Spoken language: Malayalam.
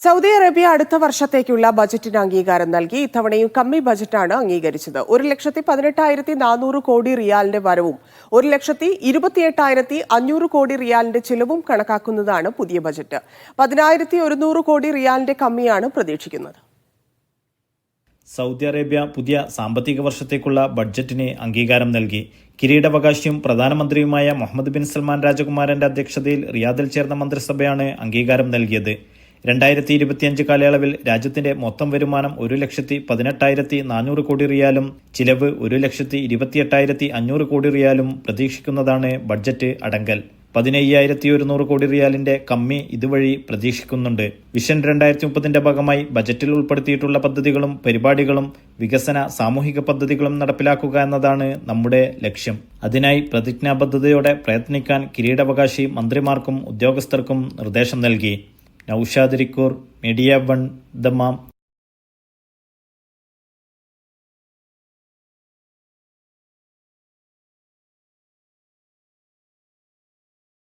സൗദി അറേബ്യ അടുത്ത വർഷത്തേക്കുള്ള ബജറ്റിന് അംഗീകാരം നൽകി. ഇത്തവണയും കമ്മി ബജറ്റാണ് അംഗീകരിച്ചത്. 1,18,400 കോടി റിയാലിന്റെ വരവും 1,28,500 കോടി റിയാലിന്റെ ചിലവും കണക്കാക്കുന്നതാണ് പുതിയ ബജറ്റ്. 10,100 കോടി റിയാലിന്റെ കമ്മിയാണ് പ്രതീക്ഷിക്കുന്നത്. സൗദി അറേബ്യ പുതിയ സാമ്പത്തിക വർഷത്തേക്കുള്ള ബഡ്ജറ്റിന് അംഗീകാരം നൽകി. കിരീടാവകാശിയും പ്രധാനമന്ത്രിയുമായ മുഹമ്മദ് ബിൻ സൽമാൻ രാജകുമാരന്റെ അധ്യക്ഷതയിൽ റിയാദിൽ ചേർന്ന മന്ത്രിസഭയാണ് അംഗീകാരം നൽകിയത്. 2025 കാലയളവിൽ രാജ്യത്തിന്റെ മൊത്തം വരുമാനം 1,18,400 കോടി റിയാലും ചിലവ് 1,28,500 കോടി റിയാലും പ്രതീക്ഷിക്കുന്നതാണ് ബഡ്ജറ്റ് അടങ്കൽ. 15,100 കോടി റിയാലിന്റെ കമ്മി ഇതുവഴി പ്രതീക്ഷിക്കുന്നുണ്ട്. വിഷൻ 2030 ഭാഗമായി ബജറ്റിൽ ഉൾപ്പെടുത്തിയിട്ടുള്ള പദ്ധതികളും പരിപാടികളും വികസന സാമൂഹിക പദ്ധതികളും നടപ്പിലാക്കുക എന്നതാണ് നമ്മുടെ ലക്ഷ്യം. അതിനായി പ്രതിജ്ഞാബദ്ധതയോടെ പ്രയത്നിക്കാൻ കിരീടാവകാശി മന്ത്രിമാർക്കും ഉദ്യോഗസ്ഥർക്കും നിർദ്ദേശം നൽകി. Naushad Irikkur, media 1, Dammam.